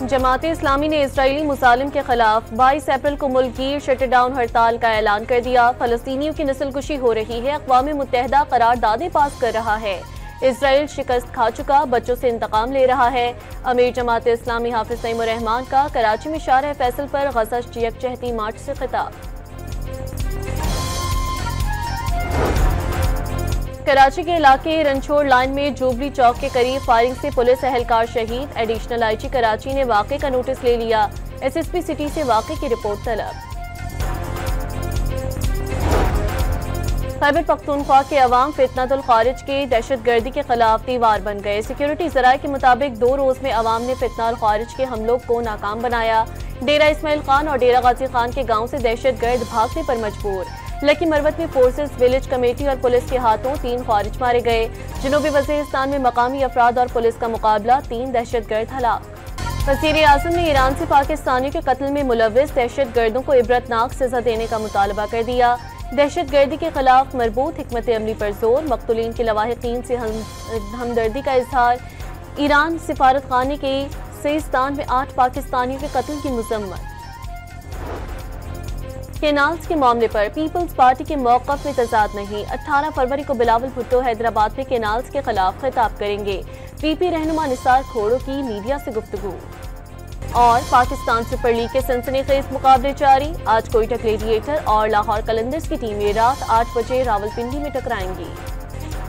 जमात इस्लामी ने इसराइली मुसालिम के खिलाफ 22 अप्रैल को मुल्की शटडाउन हड़ताल का ऐलान कर दिया। फलस्तीनियों की नस्लकुशी हो रही है, अक़वाम मुत्तहिदा करारदादें पास कर रहा है। इसराइल शिकस्त खा चुका, बच्चों से इंतकाम ले रहा है। अमीर जमात इस्लामी हाफिज तैमूर रहमान का कराची में शारह फैसल पर गजा यकजहती मार्च से खिताब। कराची के इलाके रनछोड़ लाइन में जुबली चौक के करीब फायरिंग से पुलिस एहलकार शहीद। एडिशनल आईजी कराची ने वाक़े का नोटिस ले लिया। एसएसपी सिटी से वाक़े की रिपोर्ट तलब। खैबर पख्तूनख्वा के अवाम फितनतुल खारिज के दहशतगर्दी के खिलाफ दीवार बन गए। सिक्योरिटी जराये के मुताबिक 2 रोज में अवाम ने फितनतुल खारिज के हमलों को नाकाम बनाया। डेरा इस्माइल खान और डेरा गाजी खान के गाँव से दहशतगर्द भागने पर मजबूर। लकी मरवत में फोर्सेस, विलेज कमेटी और पुलिस के हाथों 3 खारिज मारे गए। जनूबी वज़ीरिस्तान में मकामी अफराद और पुलिस का मुकाबला, 3 दहशतगर्द हलाक। वज़ीर आज़म ने ईरान से पाकिस्तानियों के कत्ल में मुलव्विस दहशतगर्दों को इबरतनाक सजा देने का मुतालबा कर दिया। दहशतगर्दी के खिलाफ मरबूत हिकमत अमली पर जोर, मकतूलीन के लवाहिकीन से हमदर्दी का इजहार। ईरान सिफारत खाने के सिस्तान में 8 पाकिस्तानियों के कत्ल की मजम्मत। केनाल्स के मामले पर पीपल्स पार्टी के मौक़िफ़ में तज़ाद नहीं। 18 फरवरी को बिलावल भुट्टो हैदराबाद में केनाल्स के खिलाफ खिताब करेंगे। पीपी रहनुमा निसार खोड़ो की मीडिया से गुफ्तगू। और पाकिस्तान सुपर लीग के सनसनीखेज मुकाबले जारी। आज कोयटा ग्लेडिएटर और लाहौर कलंदर्स की टीमें रात 8 बजे रावलपिंडी में टकराएंगी।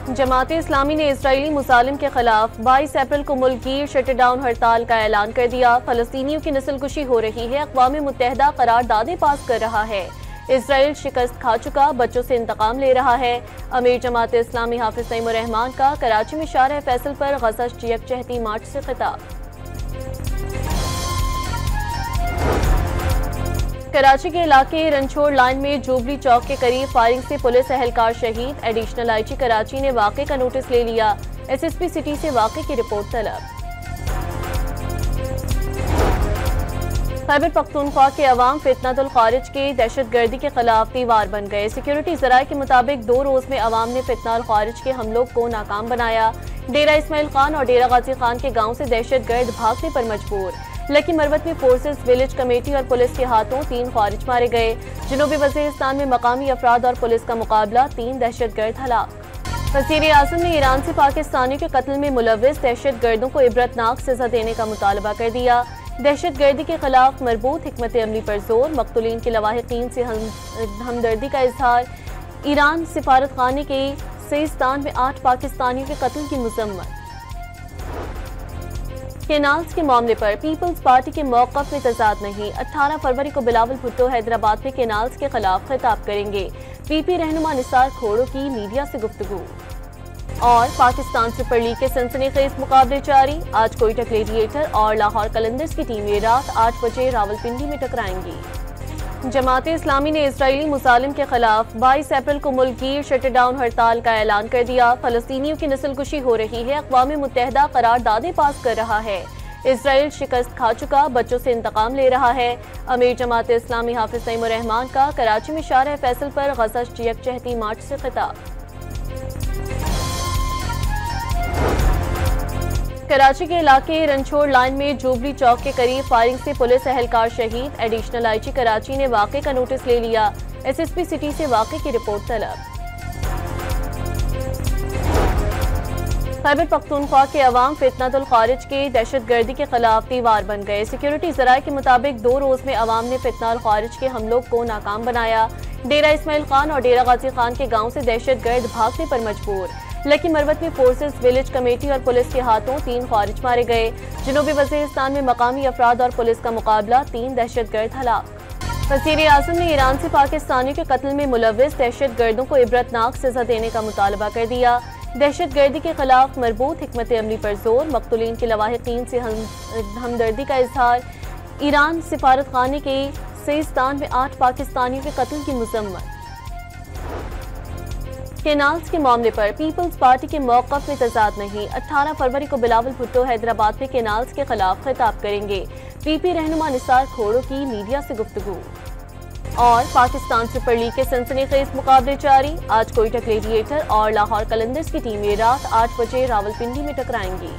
जमात इस्लामी ने इसराइली मुसालिम के खिलाफ 22 अप्रैल को मुल्की शटडाउन हड़ताल का ऐलान कर दिया। फलस्तीनियों की नस्लकुशी हो रही है, अक़वाम मुत्तहिदा करारदादें पास कर रहा है। इसराइल शिकस्त खा चुका, बच्चों से इंतकाम ले रहा है। अमीर जमात इस्लामी हाफिज तैमूर रहमान का कराची में शारह फैसल पर गजा यकजहती मार्च से खिताब। कराची के इलाके रनछोड़ लाइन में जुबली चौक के करीब फायरिंग से पुलिस एहलकार शहीद। एडिशनल आईजी कराची ने वाक़े का नोटिस ले लिया। एसएसपी सिटी से वाक़े की रिपोर्ट तलब। खैबर पख्तूनख्वा के अवाम फितनतुल खारिज के दहशतगर्दी के खिलाफ दीवार बन गए। सिक्योरिटी जराये के मुताबिक 2 रोज में अवाम ने फितनतुल खारिज के हमलों को नाकाम बनाया। डेरा इस्माइल खान और डेरा गाजी खान के गाँव से दहशतगर्द भागने पर मजबूर। लकी मरवत में फोर्सेस, विलेज कमेटी और पुलिस के हाथों 3 खारिज मारे गए। जनूबी वज़ीरिस्तान में मकामी अफराद और पुलिस का मुकाबला, 3 दहशतगर्द हलाक। वज़ीर आज़म ने ईरान से पाकिस्तानियों के कत्ल में मुलव्विस दहशतगर्दों को इबरतनाक सजा देने का मुतालबा कर दिया। दहशतगर्दी के खिलाफ मरबूत हिकमत अमली पर जोर, मकतूलीन के लवाहिकीन से हमदर्दी का इजहार। ईरान सिफारत खाने के सिस्तान में 8 पाकिस्तानियों के कत्ल की मजम्मत। केनाल्स के मामले पर पीपल्स पार्टी के मौक़िफ़ में तज़ाद नहीं। 18 फरवरी को बिलावल भुट्टो हैदराबाद में केनाल्स के खिलाफ खिताब करेंगे। पीपी रहनुमा निसार खोड़ो की मीडिया से गुफ्तगू। और पाकिस्तान सुपर लीग के सनसनीखेज मुकाबले जारी। आज कोयटा ग्लेडिएटर और लाहौर कलंदर्स की टीमें रात 8 बजे रावलपिंडी में टकराएंगी। जमात इस्लामी ने इसराइली मुसालिम के खिलाफ 22 अप्रैल को मुल्की शटडाउन हड़ताल का ऐलान कर दिया। फलस्तीनियों की नस्लकुशी हो रही है, अक़वाम मुत्तहिदा करारदादें पास कर रहा है। इसराइल शिकस्त खा चुका, बच्चों से इंतकाम ले रहा है। अमीर जमात इस्लामी हाफिज तैमूर रहमान का कराची में शारह फैसल पर गजा यकजहती मार्च से खिताब। कराची के इलाके रनछोड़ लाइन में जुबली चौक के करीब फायरिंग से पुलिस एहलकार शहीद। एडिशनल आईजी कराची ने वाक़े का नोटिस ले लिया। एसएसपी सिटी से वाक़े की रिपोर्ट तलब। खैबर पख्तूनख्वा के अवाम फितनतुल खारिज के दहशतगर्दी के खिलाफ दीवार बन गए। सिक्योरिटी जराये के मुताबिक 2 रोज में अवाम ने फितनतुल खारिज के हमलों को नाकाम बनाया। डेरा इस्माइल खान और डेरा गाजी खान के गाँव से दहशतगर्द भागने पर मजबूर। लकी मरवत में फोर्सेस, विलेज कमेटी और पुलिस के हाथों 3 खारिज मारे गए। जनूबी वज़ीरिस्तान में मकामी अफराद और पुलिस का मुकाबला, 3 दहशतगर्द हलाक। वज़ीर आज़म ने ईरान से पाकिस्तानियों के कत्ल में मुलव्विस दहशतगर्दों को इबरतनाक सजा देने का मुतालबा कर दिया। दहशतगर्दी के खिलाफ मरबूत हिकमत अमली पर जोर, मकतूलीन के लवाहिकीन से हमदर्दी का इजहार। ईरान सिफारत खाने के सिस्तान में 8 पाकिस्तानियों के कत्ल की मजम्मत। केनाल्स के मामले पर पीपल्स पार्टी के मौक़िफ़ में तज़ाद नहीं। 18 फरवरी को बिलावल भुट्टो हैदराबाद में केनाल्स के खिलाफ खिताब करेंगे। पीपी रहनुमा निसार खोड़ो की मीडिया से गुफ्तगू। और पाकिस्तान सुपर लीग के सनसनीखेज मुकाबले जारी। आज कोयटा ग्लेडिएटर और लाहौर कलंदर्स की टीमें रात 8 बजे रावलपिंडी में टकराएंगी।